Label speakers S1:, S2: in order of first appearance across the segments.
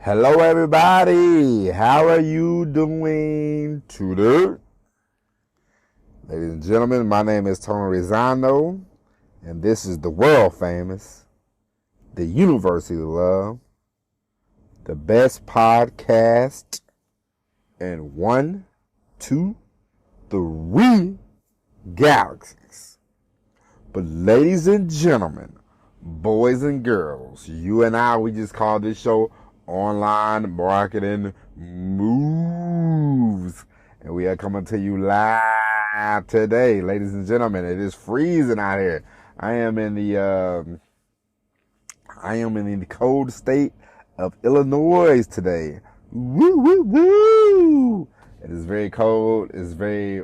S1: Hello, everybody. How are you doing today? Ladies and gentlemen, my name is Tony Rizano, and this is the world famous, the University of Love, the best podcast in 1, 2, 3 galaxies. But ladies and gentlemen, boys and girls, you and I, we just call this show Online Marketing Moves. And we are coming to you live today, ladies and gentlemen. It is freezing out here. I am in the cold state of Illinois today. Woo woo woo! It is very cold. It's very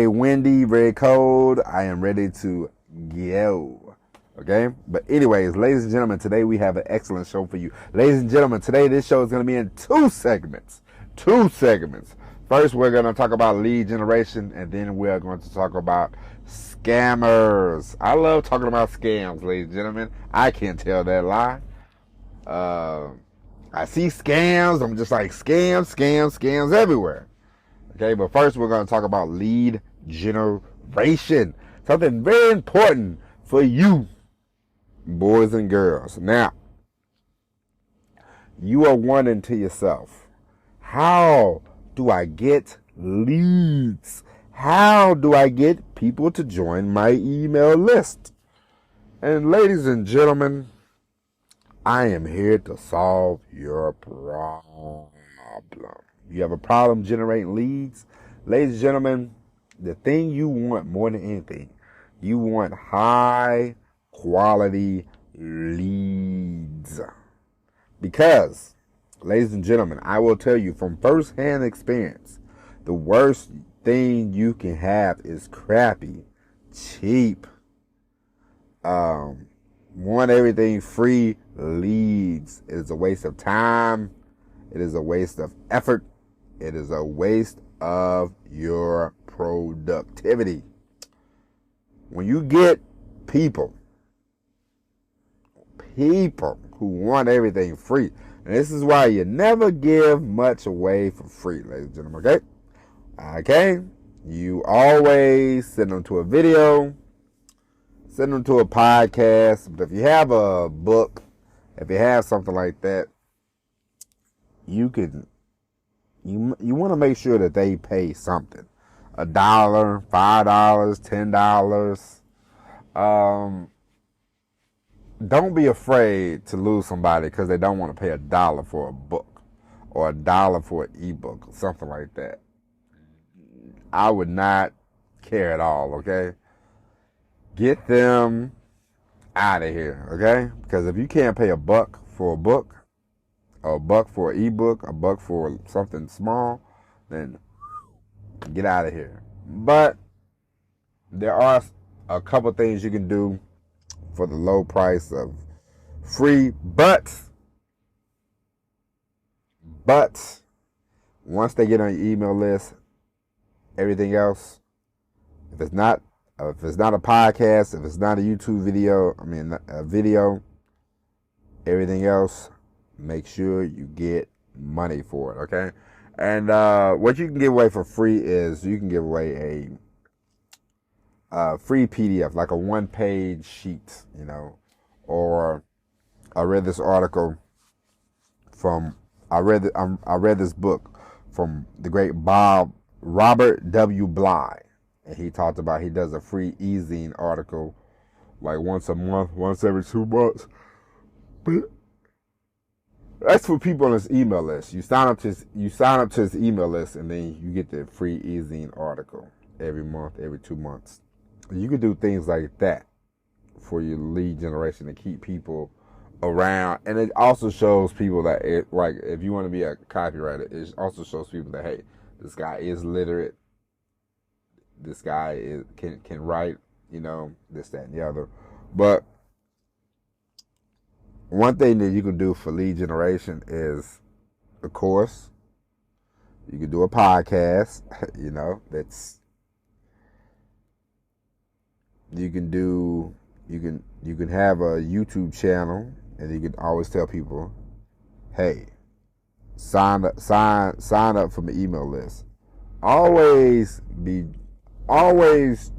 S1: windy, very cold. I am ready to go. Okay? But anyways, ladies and gentlemen, today we have an excellent show for you. Ladies and gentlemen, today this show is going to be in 2 segments. 2 segments. First, we're going to talk about lead generation, and then we're going to talk about scammers. I love talking about scams, ladies and gentlemen. I can't tell that lie. I see scams. I'm just like, scams everywhere. Okay, but first we're going to talk about lead generation. Something very important for you, boys and girls. Now, you are wondering to yourself, how do I get leads? How do I get people to join my email list? And ladies and gentlemen, I am here to solve your problem. You have a problem generating leads? Ladies and gentlemen, the thing you want more than anything, you want high quality leads. Because, ladies and gentlemen, I will tell you from firsthand experience, the worst thing you can have is crappy, cheap, want everything free leads. It is a waste of time. It is a waste of effort. It is a waste of your productivity. When you get people who want everything free, and this is why you never give much away for free, ladies and gentlemen, okay? Okay? You always send them to a video, send them to a podcast, but if you have a book, if you have something like that, you want to make sure that they pay something. $1, $5, $10. Don't be afraid to lose somebody because they don't want to pay $1 for a book or $1 for an ebook or something like that. I would not care at all, okay? Get them out of here, okay? Because if you can't pay $1 for a book, or $1 for an ebook, $1 for something small, then get out of here. But there are a couple things you can do for the low price of free, but once they get on your email list, everything else, if it's not a podcast, if it's not a YouTube video, a video, everything else, make sure you get money for it, okay? And what you can give away for free is you can give away a free PDF, like a 1-page sheet, or I read this article I read this book from the great Robert W. Bly, and he talked about, he does a free e-zine article like once a month, once every 2 months. But that's for people on his email list. You sign up to his email list, and then you get the free e-zine article every month, every 2 months. You can do things like that for your lead generation to keep people around. And it also shows people that, if you want to be a copywriter, it also shows people that, hey, this guy is literate. This guy can write, this, that, and the other. But one thing that you can do for lead generation is, of course, you can do a podcast, that's, you can have a YouTube channel, and you can always tell people, hey, sign up for my email list. Always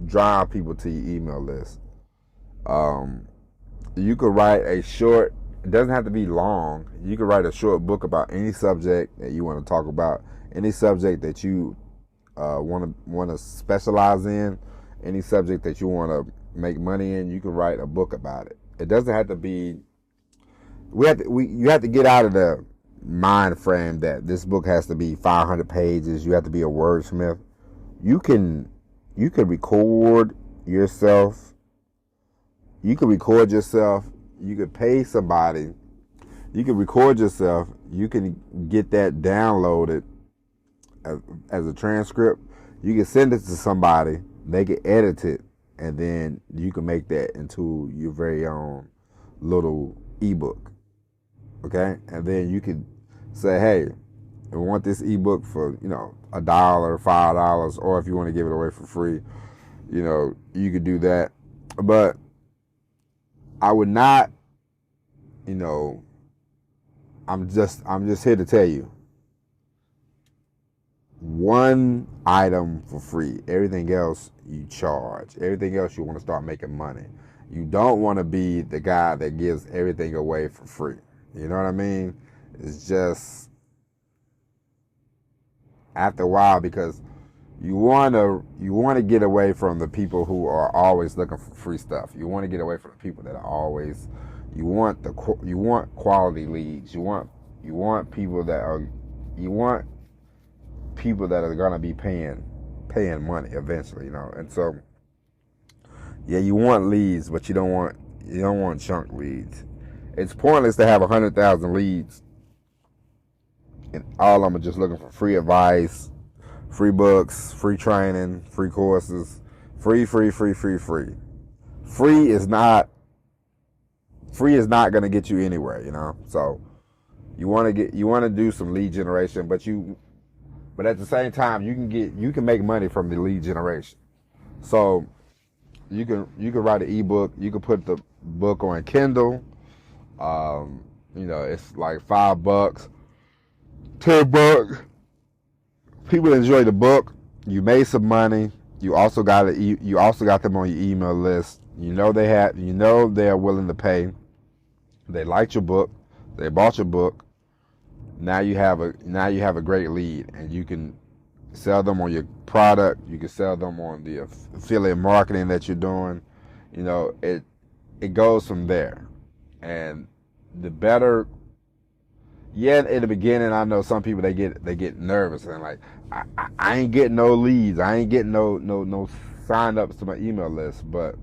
S1: drive people to your email list. You could write a short, it doesn't have to be long. You could write a short book about any subject that you want to talk about, any subject that you want to specialize in, any subject that you want to make money in. You can write a book about it. It doesn't have to be. You have to get out of the mind frame that this book has to be 500 pages. You have to be a wordsmith. You can record yourself. You can record yourself. You could pay somebody. You can record yourself. You can get that downloaded as a transcript. You can send it to somebody. They can edit it, and then you can make that into your very own little ebook. Okay, and then you could say, hey, I want this ebook for $1, $5, or if you want to give it away for free, you could do that. But I would not, I'm just here to tell you, one item for free. Everything else you charge. Everything else you want to start making money. You don't want to be the guy that gives everything away for free. You know what I mean? It's just after a while, because you want to get away from the people who are always looking for free stuff. You want to get away from the people that are always. You want quality leads. You want people that are gonna be paying money eventually, And so, yeah, you want leads, but you don't want chunk leads. It's pointless to have 100,000 leads, and all of them are just looking for free advice, free books, free training, free courses, free. Free is not going to get you anywhere, So you want to do some lead generation, but at the same time you can make money from the lead generation. So you can write an ebook. You can put the book on Kindle. It's like $5, $10. People enjoy the book. You made some money. You also got them on your email list. They're willing to pay. They liked your book. They bought your book. Now you have a great lead, and you can sell them on your product. You can sell them on the affiliate marketing that you're doing. It goes from there. And the better, in the beginning, I know some people they get nervous and like, I ain't getting no leads. I ain't getting no sign ups to my email list. But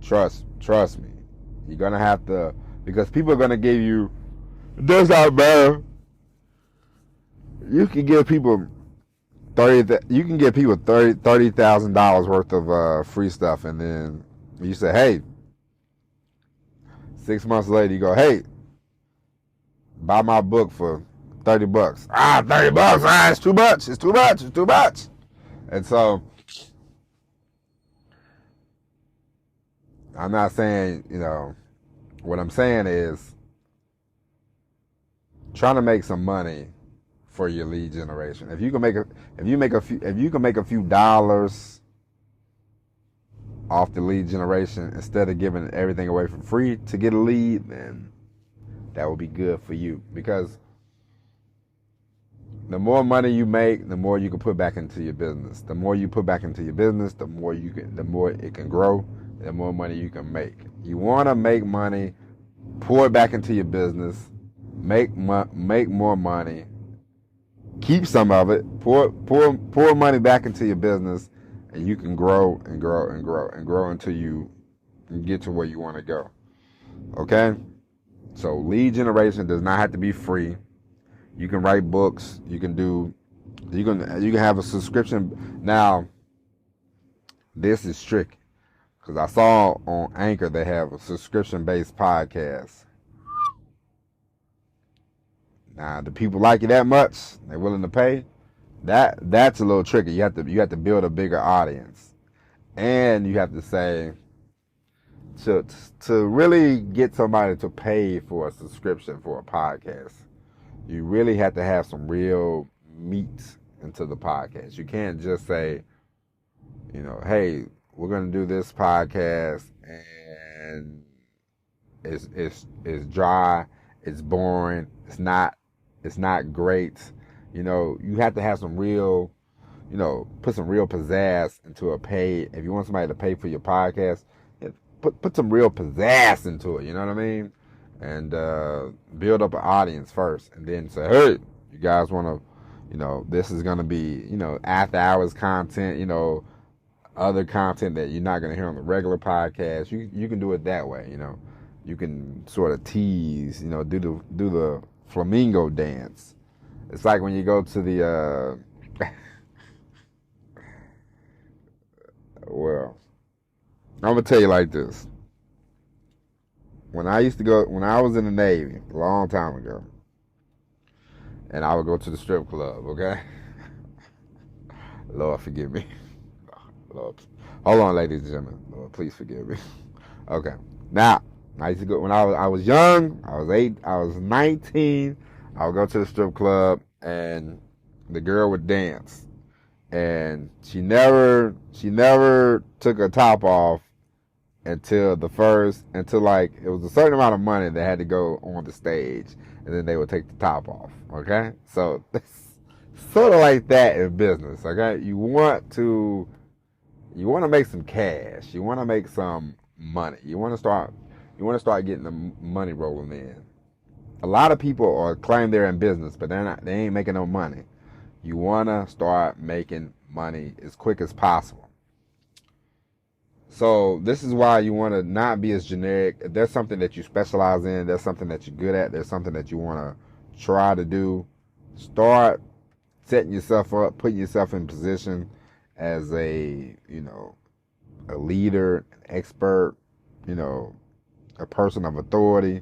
S1: trust me, you're gonna have to, because people are gonna give you. It does not matter. You can give people $30,000 worth of free stuff, and then you say, hey. 6 months later, you go, hey, buy my book for $30. $30. It's too much. It's too much. And so, I'm not saying, what I'm saying is trying to make some money for your lead generation. If you can make a few dollars off the lead generation instead of giving everything away for free to get a lead, then that would be good for you. Because the more money you make, the more you can put back into your business. The more you put back into your business, the more it can grow, the more money you can make. You want to make money, pour it back into your business, make more money, keep some of it, pour money back into your business, and you can grow and grow and grow and grow until you get to where you want to go. Okay? So lead generation does not have to be free. You can write books. You can have a subscription. Now, this is tricky, because I saw on Anchor they have a subscription-based podcast. Now, do people like you that much? They're willing to pay? That's a little tricky. You have to build a bigger audience, and you have to say, to really get somebody to pay for a subscription for a podcast, you really have to have some real meat into the podcast. You can't just say, hey, we're gonna do this podcast and it's dry, it's boring, it's not great. You have to have some real, put some real pizzazz into a pay. If you want somebody to pay for your podcast, put some real pizzazz into it. You know what I mean? And build up an audience first, and then say, hey, you guys want to, this is gonna be, after hours content, other content that you're not gonna hear on the regular podcast. You can do it that way. You can sort of tease, do the flamingo dance. It's like when you go to the well, I'm gonna tell you like this. When I was in the Navy a long time ago, and I would go to the strip club, okay? Lord forgive me. Lord, hold on, ladies and gentlemen. Lord, please forgive me. Okay. Now, I used to go when I was young. I was 19. I would go to the strip club, and the girl would dance, and she never took her top off until like it was a certain amount of money that had to go on the stage, and then they would take the top off. Okay, so it's sort of like that in business. Okay, you want to make some cash. You want to make some money. You want to start getting the money rolling in. A lot of people claim they're in business, but they ain't making no money. You want to start making money as quick as possible. So this is why you want to not be as generic. If there's something that you specialize in, there's something that you're good at, there's something that you want to try to do, start setting yourself up, putting yourself in position as a leader, an expert, a person of authority.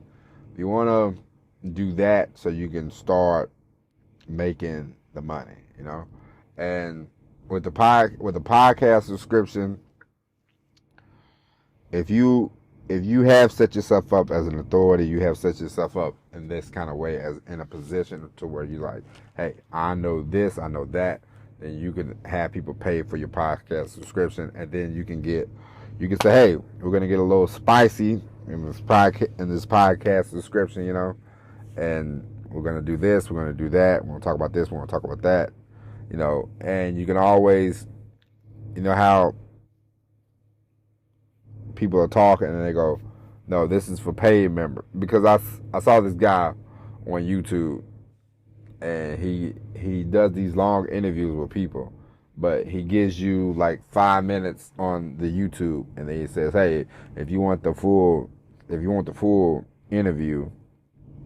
S1: You want to do that so you can start making the money, And with the podcast subscription, if you have set yourself up as an authority, you have set yourself up in this kind of way as in a position to where you're like, hey, I know this, I know that, then you can have people pay for your podcast subscription, and then you can say, hey, we're gonna get a little spicy in this podcast subscription, and we're gonna do this, we're gonna do that, we're gonna talk about this, we're gonna talk about that, and you can always, how people are talking and they go, no, this is for paid members. Because I saw this guy on YouTube, and he does these long interviews with people, but he gives you like 5 minutes on the YouTube, and then he says, hey, if you want the full interview,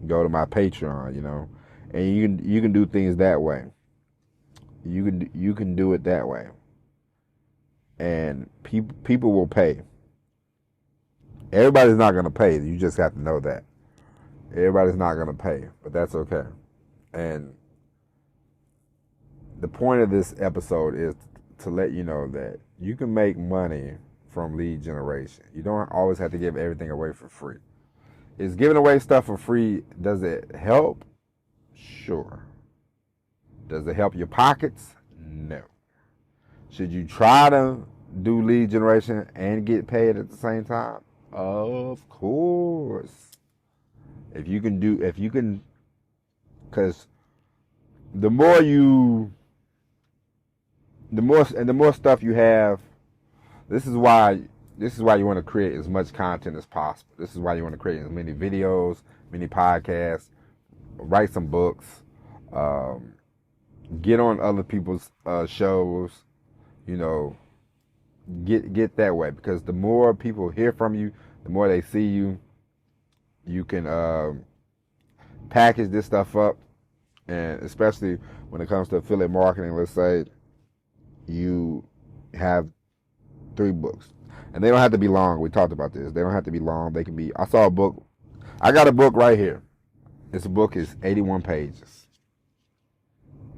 S1: go to my Patreon, and you can do things that way. You can do it that way, and people will pay. Everybody's not going to pay. You just have to know that. Everybody's not going to pay, but that's okay. And the point of this episode is to let you know that you can make money from lead generation. You don't always have to give everything away for free. Is giving away stuff for free, does it help? Sure. Does it help your pockets? No. Should you try to do lead generation and get paid at the same time? Of course. If you can, because the more stuff you have, this is why you want to create as much content as possible. This is why you want to create as many videos, many podcasts, write some books, get on other people's shows, get that way, because the more people hear from you, the more they see you, you can package this stuff up. And especially when it comes to affiliate marketing, let's say you have 3 books, and they don't have to be long. We talked about this. They don't have to be long. They can be, I got a book right here. This book is 81 pages.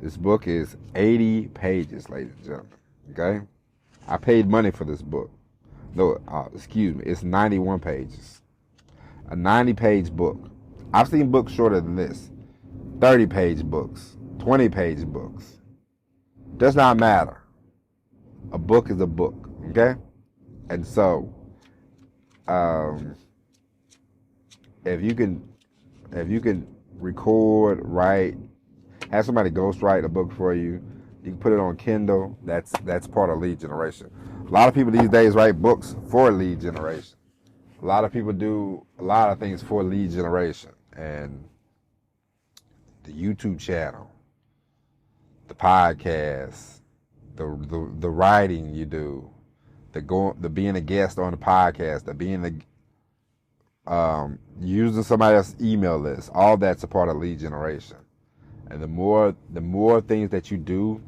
S1: This book is 80 pages, ladies and gentlemen. Okay? I paid money for this book. No, excuse me. It's 91 pages. A 90-page book. I've seen books shorter than this. 30-page books. 20-page books. Does not matter. A book is a book. Okay? And so, if you can record, write, have somebody ghostwrite a book for you, you can put it on Kindle. That's part of lead generation. A lot of people these days write books for lead generation. A lot of people do a lot of things for lead generation. And the YouTube channel, the podcast, the writing you do, the being a guest on the podcast, the being the using somebody else's email list, all that's a part of lead generation. And the more things that you do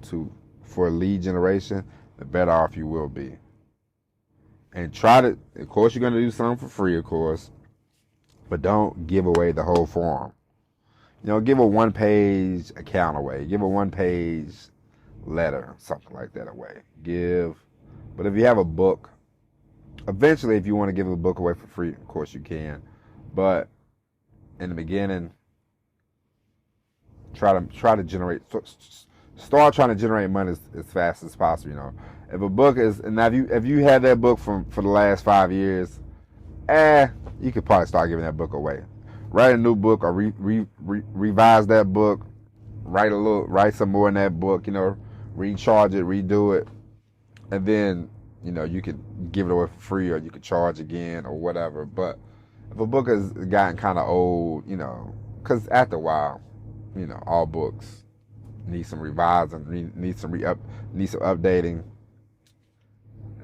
S1: for lead generation, the better off you will be. And of course you're going to do something for free, of course, but don't give away the whole form. Give a 1-page account away. Give a 1-page letter, something like that away. But if you have a book, eventually if you want to give a book away for free, of course you can. But in the beginning, start trying to generate money as fast as possible. If a book is, and now if you had that book for the last 5 years, you could probably start giving that book away. Write a new book or revise that book. Write some more in that book. Recharge it, redo it, and then you could give it away for free, or you could charge again or whatever. But if a book has gotten kind of old, because after a while, all books need some revising, need some updating.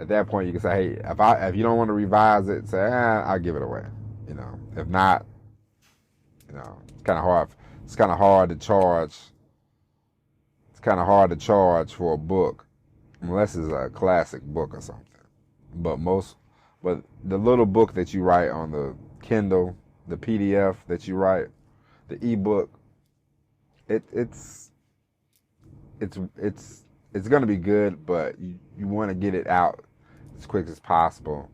S1: At that point, you can say, hey, if you don't want to revise it, say, I'll give it away. If not, it's kind of hard. It's kind of hard to charge. It's kind of hard to charge for a book, unless it's a classic book or something. But the little book that you write on the Kindle, the PDF that you write, the ebook, it's going to be good, but you want to get it out as quick as possible.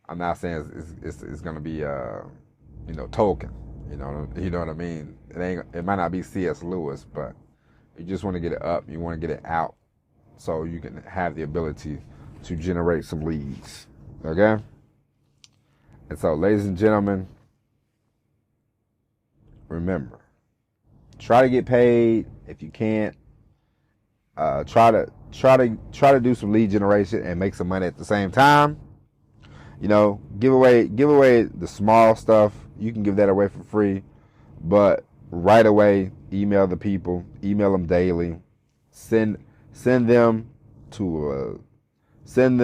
S1: I'm not saying it's going to be Tolkien. You know what I mean? It might not be C.S. Lewis, but you just want to get it up. You want to get it out so you can have the ability to generate some leads. Okay? And so, ladies and gentlemen, remember, try to get paid. If you can't, try to do some lead generation and make some money at the same time. Give away the small stuff. You can give that away for free, but right away, email the people, email them daily, send them videos, send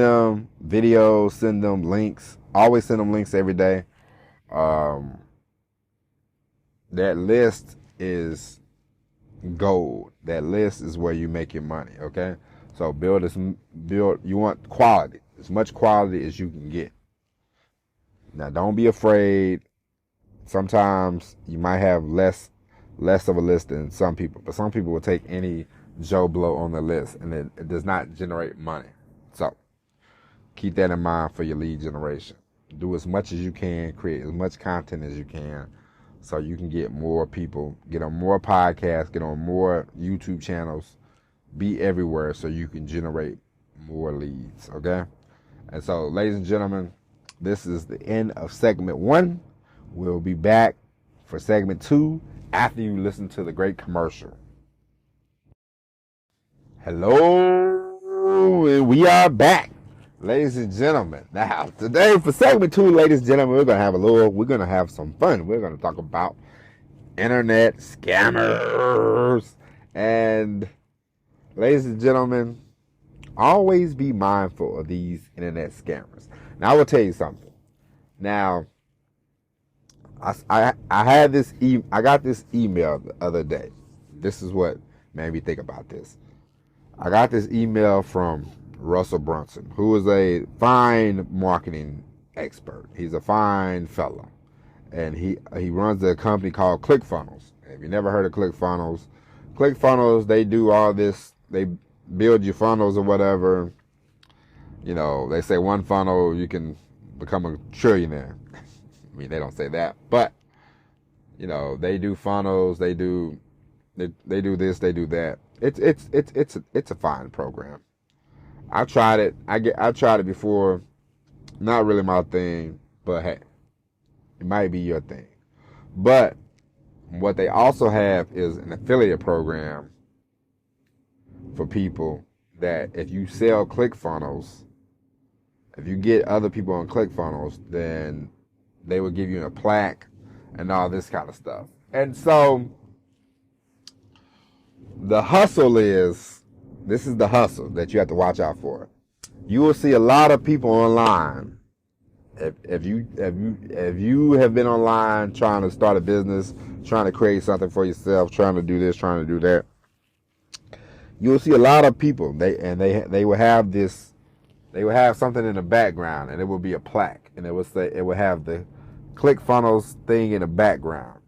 S1: them links. Always send them links every day. That list is gold. That list is where you make your money. Okay, so you want quality, as much quality as you can get. Now, don't be afraid. Sometimes you might have less of a list than some people, but some people will take any Joe Blow on the list, and it does not generate money. So keep that in mind for your lead generation. Do as much as you can, create as much content as you can, so you can get more people, get on more podcasts, get on more YouTube channels, be everywhere, so you can generate more leads. Okay? And so, ladies and gentlemen, this is the end of segment 1. We'll be back for segment 2 after you listen to the great commercial. Hello, and we are back, ladies and gentlemen. Now, today for segment 2, ladies and gentlemen, we're gonna have some fun. We're gonna talk about internet scammers. And ladies and gentlemen, always be mindful of these internet scammers. Now, I will tell you something. Now, I had this I got this email the other day. This is what made me think about this. I got this email from Russell Brunson, who is a fine marketing expert. He's a fine fellow, and he runs a company called ClickFunnels. If you never heard of ClickFunnels, they do all this. They build your funnels or whatever. You know, they say one funnel you can become a trillionaire. I mean, they don't say that, but you know, they do funnels, they do this, they do that. It's a fine program. I tried it. I tried it before. Not really my thing, but hey, it might be your thing. But what they also have is an affiliate program for people that if you sell ClickFunnels, if you get other people on ClickFunnels, then they will give you a plaque and all this kind of stuff. And so the hustle is, this is the hustle that you have to watch out for. You will see a lot of people online. If you have been online trying to start a business, trying to create something for yourself, trying to do this, trying to do that, you'll see a lot of people. They will have this. They will have something in the background, and it will be a plaque, and it will say, it will have the ClickFunnels thing in the background,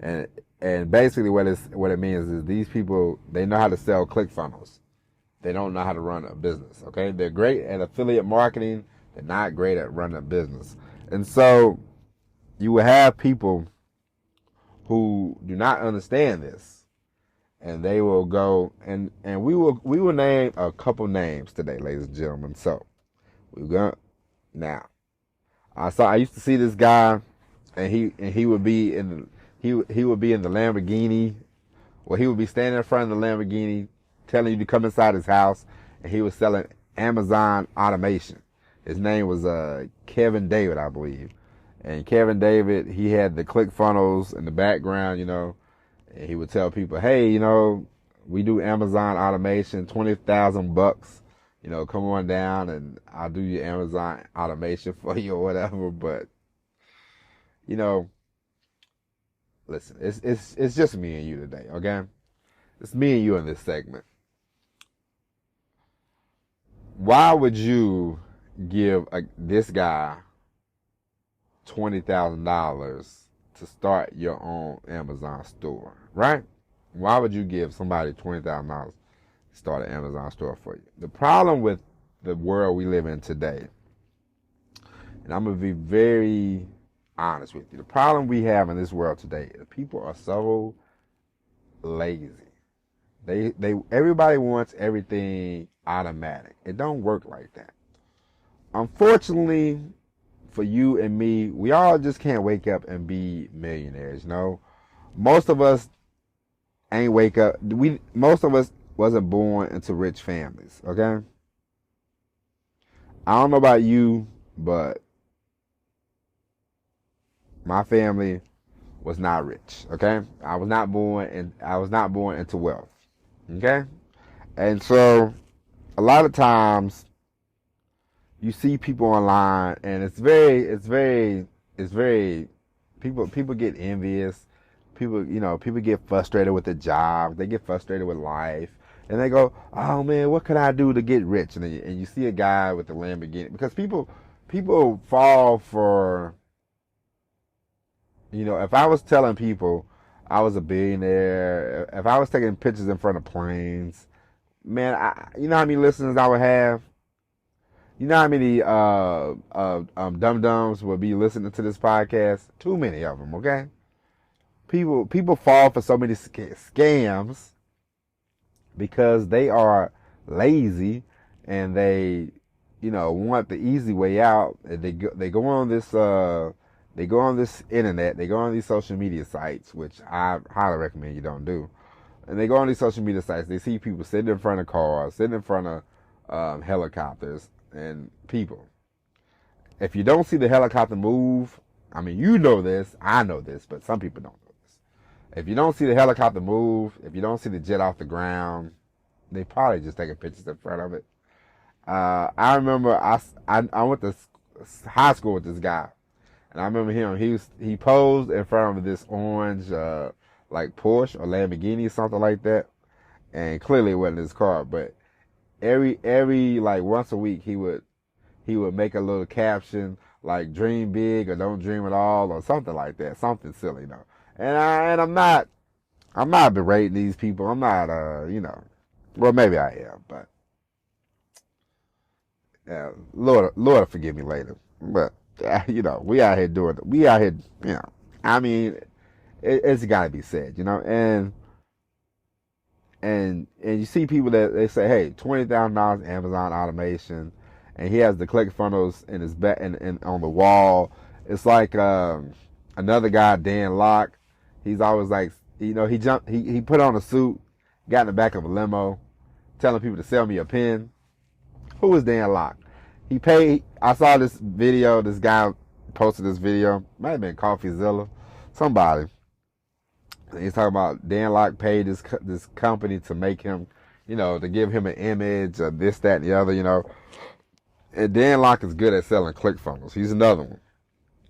S1: and basically what it means is these people, they know how to sell ClickFunnels. They don't know how to run a business. Okay, they're great at affiliate marketing. They're not great at running a business, and so you will have people who do not understand this, and they will go and we will name a couple names today, ladies and gentlemen. So we're going now. I used to see this guy, and he would be in he would be in the Lamborghini, or he would be standing in front of the Lamborghini, telling you to come inside his house, and he was selling Amazon automation. His name was Kevin David, I believe. And Kevin David, he had the ClickFunnels in the background, you know, and he would tell people, hey, you know, we do Amazon automation, $20,000, you know, come on down and I'll do your Amazon automation for you or whatever. But, you know, listen, it's just me and you today, okay? It's me and you in this segment. Why would you give this guy $20,000 to start your own Amazon store, right? Why would you give somebody $20,000 to start an Amazon store for you? The problem with the world we live in today, and I'm going to be very honest with you, the problem we have in this world today is people are so lazy. Everybody wants everything automatic. It don't work like that. Unfortunately, for you and me, we all just can't wake up and be millionaires, you know? Most of us ain't wake up. Most of us wasn't born into rich families, okay? I don't know about you, but my family was not rich, okay? I was not born into wealth, okay? And so a lot of times you see people online, and it's very people get envious. People get frustrated with their job. They get frustrated with life, and they go, "Oh man, what could I do to get rich?" And you see a guy with the Lamborghini, because people fall for, you know. If I was telling people I was a billionaire, if I was taking pictures in front of planes, man, you know how many listeners I would have. You know how many dum-dums will be listening to this podcast? Too many of them, okay? People fall for so many scams because they are lazy and they, you know, want the easy way out. They go on this internet, they go on these social media sites, which I highly recommend you don't do. And they go on these social media sites. They see people sitting in front of cars, sitting in front of helicopters. And people, if you don't see the helicopter move, I mean, you know this, I know this, but some people don't know this. If you don't see the helicopter move, if you don't see the jet off the ground, they probably just taking pictures in front of it. I remember I went to high school with this guy, and I remember him. He posed in front of this orange like Porsche or Lamborghini or something like that, and clearly it wasn't his car, but every like once a week he would make a little caption like "dream big" or "don't dream at all" or something like that, something silly, you know. And I'm not berating these people. I'm not well, maybe I am, but Lord forgive me later. But we out here doing it. We out here, I mean, it's got to be said, and you see people that they say, hey, $20,000 Amazon automation, and he has the ClickFunnels in his back and on the wall. It's like another guy, Dan Locke. He's always like, he put on a suit, got in the back of a limo, telling people to sell me a pen. Who is Dan Locke? He paid. I saw this video. This guy posted this video. Might have been CoffeeZilla. Somebody. He's talking about Dan Locke paid this company to make him, to give him an image or this, that, and the other, And Dan Locke is good at selling ClickFunnels. He's another one.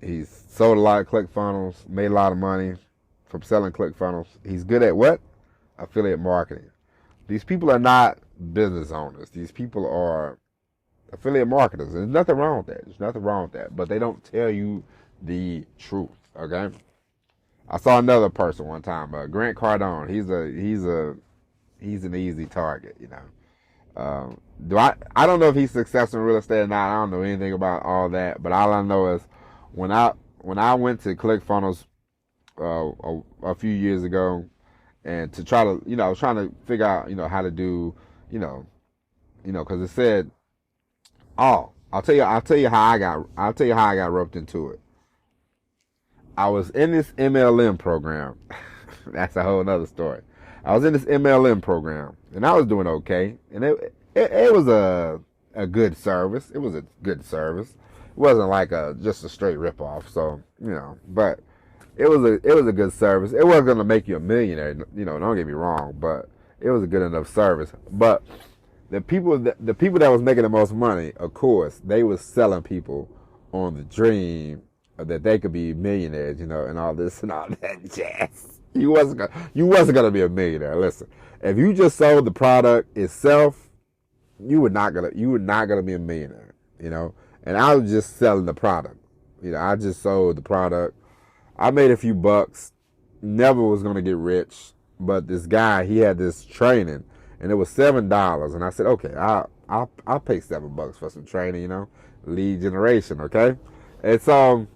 S1: He's sold a lot of ClickFunnels, made a lot of money from selling ClickFunnels. He's good at what? Affiliate marketing. These people are not business owners. These people are affiliate marketers. There's nothing wrong with that. There's nothing wrong with that. But they don't tell you the truth. Okay? I saw another person one time, Grant Cardone. He's an easy target, I don't know if he's successful in real estate or not. I don't know anything about all that, but all I know is when I went to ClickFunnels a few years ago, and to try to I was trying to figure out how to do because it said, I'll tell you how I got roped into it. I was in this MLM program. That's a whole nother story. I was in this MLM program, and I was doing okay, and it was a good service. It was a good service. It wasn't like just a straight ripoff. So but it was a good service. It wasn't gonna make you a millionaire. Don't get me wrong, but it was a good enough service. But the people that was making the most money, of course, they was selling people on the dream that they could be millionaires, and all this and all that jazz. You wasn't gonna be a millionaire. Listen, if you just sold the product itself, you were not gonna be a millionaire, And I was just selling the product. I just sold the product. I made a few bucks. Never was gonna get rich, but this guy, he had this training, and it was $7. And I said, okay, I'll pay $7 for some training, lead generation, okay? And so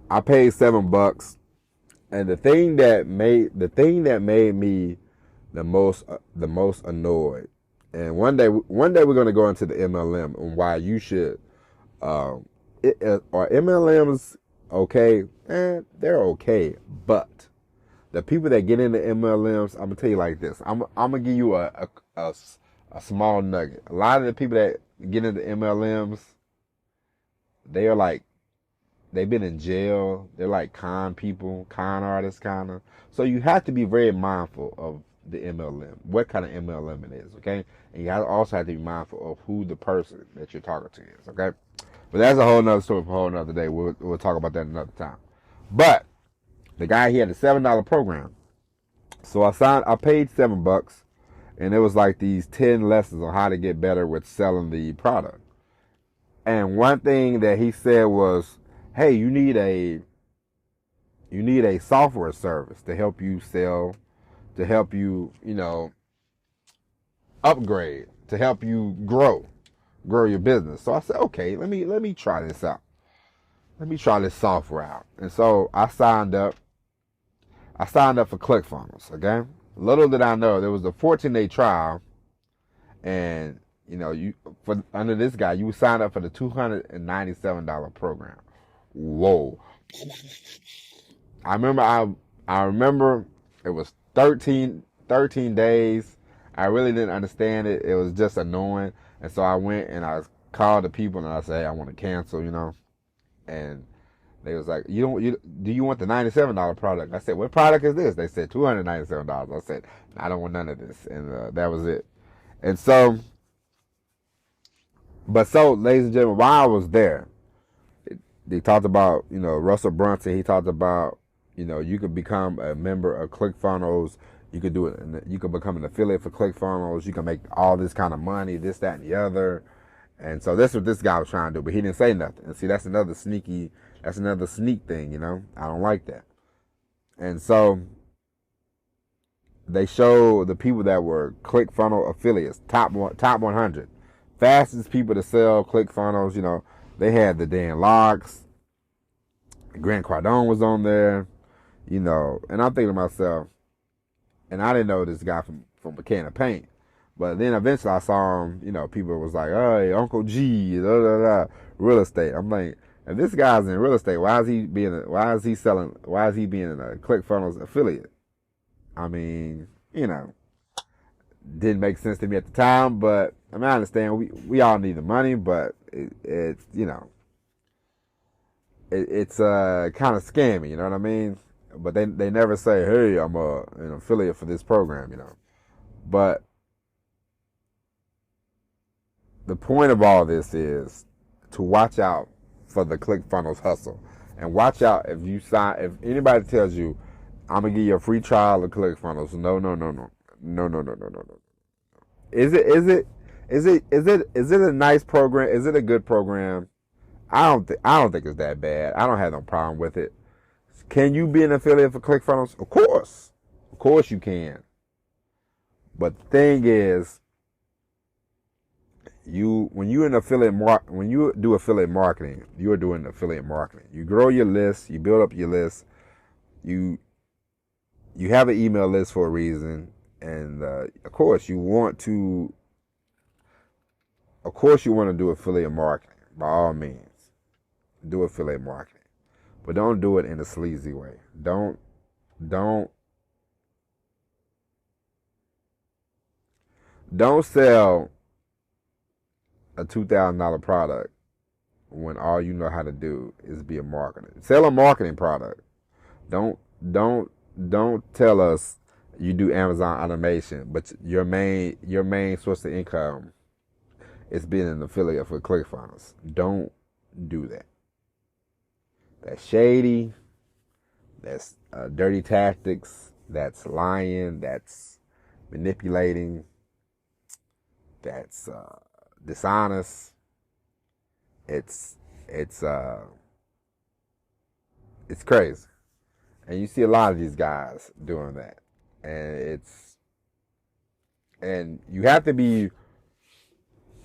S1: I paid $7, and the thing that made me the most annoyed. And one day we're gonna go into the MLM and why you should. Are MLMs okay? They're okay, but the people that get into MLMs, I'm gonna tell you like this. I'm gonna give you a small nugget. A lot of the people that get into MLMs, they are like, they've been in jail. They're like con people, con artists, kind of. So you have to be very mindful of the MLM, what kind of MLM it is, okay? And you also have to be mindful of who the person that you're talking to is, okay? But that's a whole nother story for a whole nother day. We'll talk about that another time. But the guy, he had a $7 program. So I paid $7, and it was like these 10 lessons on how to get better with selling the product. And one thing that he said was, hey, you need a software service to help you sell, to help you, upgrade, to help you grow your business. So I said, okay, let me try this out. Let me try this software out. And so I signed up for ClickFunnels, okay? Little did I know, there was a 14-day trial, and under this guy, you would sign up for the $297 program. Whoa. I remember it was 13 days. I really didn't understand it. It was just annoying. And so I went and I called the people and I said, hey, I want to cancel, And they was like, do you want the $97 product? I said, what product is this? They said $297. I said, I don't want none of this. And that was it. And so, ladies and gentlemen, while I was there, they talked about, Russell Brunson. He talked about, you could become a member of ClickFunnels. You could do it. You could become an affiliate for ClickFunnels. You can make all this kind of money, this, that, and the other. And so that's what this guy was trying to do, but he didn't say nothing. And see, that's another sneak thing, I don't like that. And so they showed the people that were ClickFunnels affiliates, top 100, fastest people to sell ClickFunnels. They had the Dan Locks, Grant Cardone was on there, and I'm thinking to myself, and I didn't know this guy from a can of paint. But then eventually I saw him, people was like, hey, Uncle G, real estate. I'm like, if this guy's in real estate, why is he being a ClickFunnels affiliate? I mean, didn't make sense to me at the time, but I understand we all need the money, but it's it's kind of scammy, you know what I mean? But they never say, hey, I'm an affiliate for this program, But the point of all this is to watch out for the ClickFunnels hustle, and watch out if anybody tells you, I'm gonna give you a free trial of ClickFunnels. No. Is it a nice program? Is it a good program? I don't think it's that bad. I don't have no problem with it. Can you be an affiliate for ClickFunnels? Of course you can. But the thing is, when you do affiliate marketing, you're doing affiliate marketing. You grow your list, you build up your list, you have an email list for a reason, and of course you want to do affiliate marketing. By all means, do affiliate marketing, but don't do it in a sleazy way. Don't sell a $2,000 product when all you know how to do is be a marketer. Sell a marketing product. Don't tell us you do Amazon automation, but your main source of income is being an affiliate for ClickFunnels. Don't do that. That's shady. That's dirty tactics. That's lying. That's manipulating. That's dishonest. It's crazy, and you see a lot of these guys doing that, and you have to be,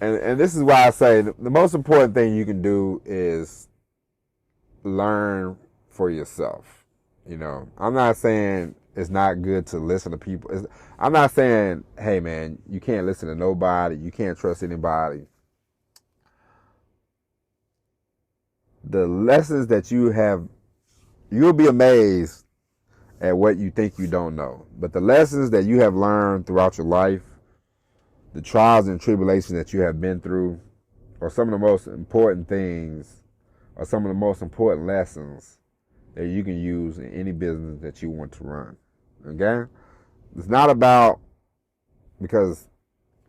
S1: and this is why I say the most important thing you can do is learn for yourself. I'm not saying it's not good to listen to people. I'm not saying, hey man, you can't listen to nobody, you can't trust anybody. The lessons that you have, you'll be amazed at what you think you don't know. But the lessons that you have learned throughout your life, the trials and tribulations that you have been through, are some of the most important things, or some of the most important lessons that you can use in any business that you want to run. Okay? It's not about, because,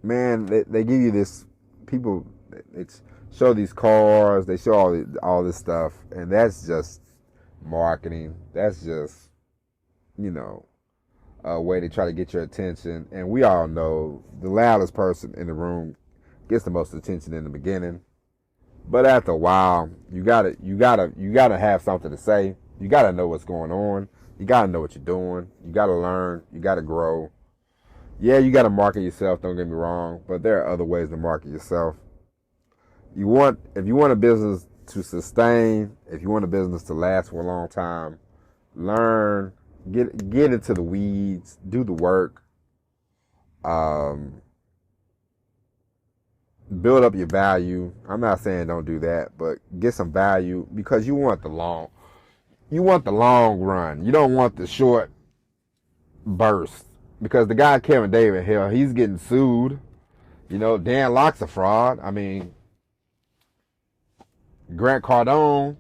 S1: man, they give you this, people, it's show these cars, they show all this stuff, and that's just marketing. That's just, a way to try to get your attention. And we all know the loudest person in the room gets the most attention in the beginning. But after a while, you gotta have something to say. You gotta know what's going on. You gotta know what you're doing. You gotta learn. You gotta grow. Yeah, you gotta market yourself, don't get me wrong, but there are other ways to market yourself. If you want a business to sustain, if you want a business to last for a long time, learn, get into the weeds, do the work, build up your value. I'm not saying don't do that, but get some value, because you want the long run. You don't want the short burst, because the guy Kevin David, hell, he's getting sued. Dan Locke's a fraud. I mean, Grant Cardone,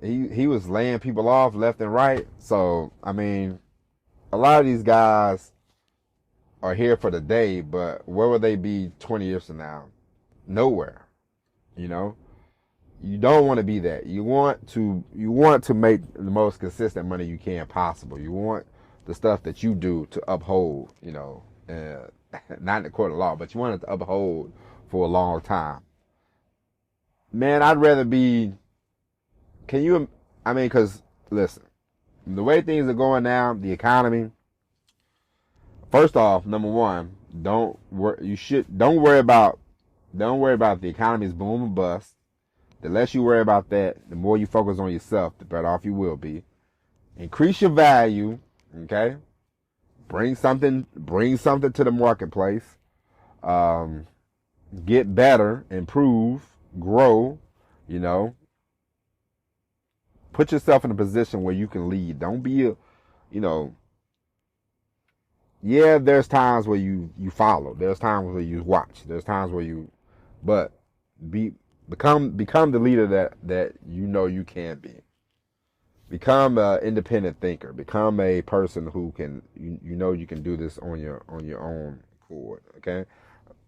S1: he was laying people off left and right. So, I mean, a lot of these guys are here for the day, but where will they be 20 years from now? Nowhere. You don't want to be that. You want to make the most consistent money you can possible. You want the stuff that you do to uphold, not in the court of law, but you want it to uphold for a long time. Man, I'd rather be, because, listen, the way things are going now, the economy, first off, number one, don't worry about Don't worry about if the economy's boom or bust. The less you worry about that, the more you focus on yourself, the better off you will be. Increase your value, okay? Bring something to the marketplace. Get better, improve, grow, you know. Put yourself in a position where you can lead. Don't be yeah, there's times where you follow. There's times where you watch. There's times where but become the leader that you know you can be. Become an independent thinker. Become a person who can, you know you can do this on your own accord, okay?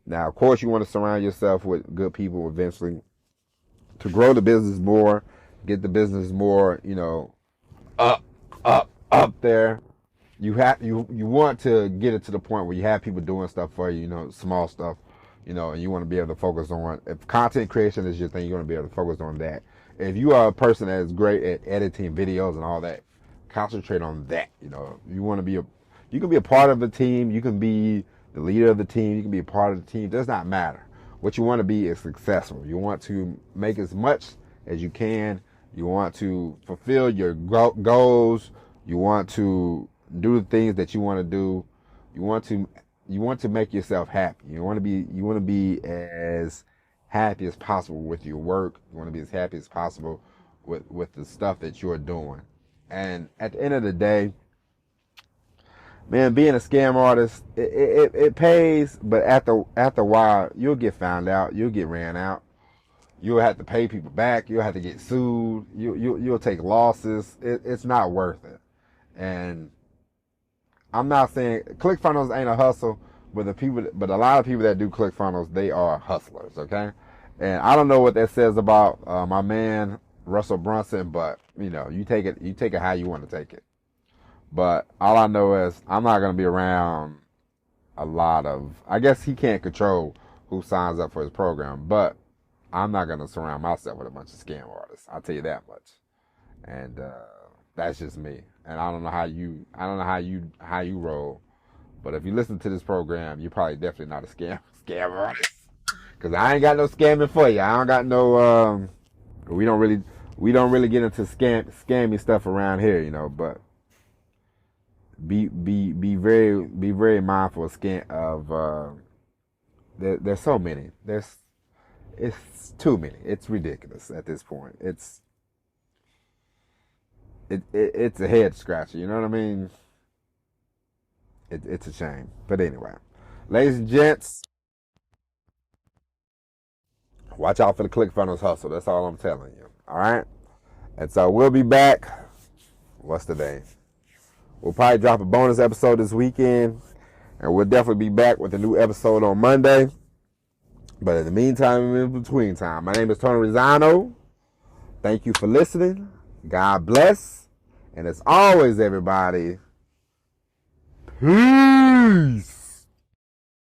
S1: Now, of course, you want to surround yourself with good people eventually to grow the business more, get the business more, up there. You want to get it to the point where you have people doing stuff for you, small stuff, and you want to be able to focus on, if content creation is your thing, you want to be able to focus on that. If you are a person that is great at editing videos and all that, concentrate on that. You want to you can be a part of the team. You can be the leader of the team. You can be a part of the team. It does not matter. What you want to be is successful. You want to make as much as you can. You want to fulfill your goals. You want to do the things that you want to do. You want to make yourself happy. You want to be as happy as possible with your work. You want to be as happy as possible with the stuff that you're doing. And at the end of the day, man, being a scam artist, it pays, but after a while, you'll get found out. You'll get ran out. You'll have to pay people back. You'll have to get sued. You'll take losses. It's not worth it. And I'm not saying ClickFunnels ain't a hustle, but a lot of people that do ClickFunnels, they are hustlers, okay? And I don't know what that says about my man Russell Brunson, but you take it how you want to take it. But all I know is I'm not gonna be around a lot of. I guess he can't control who signs up for his program, but I'm not gonna surround myself with a bunch of scam artists. I'll tell you that much. And that's just me. And I don't know how you roll. But if you listen to this program, you're probably definitely not a scam artist. Cause I ain't got no scamming for you. I don't got no. We don't really get into scammy stuff around here, But be very mindful of there's so many. It's too many. It's ridiculous at this point. It's a head scratcher. You know what I mean? It's a shame. But anyway, ladies and gents, watch out for the ClickFunnels hustle. That's all I'm telling you. All right? And so we'll be back. What's the day? We'll probably drop a bonus episode this weekend. And we'll definitely be back with a new episode on Monday. But in the meantime, in between time, my name is Tony Rizzano. Thank you for listening. God bless. And as always, everybody, peace.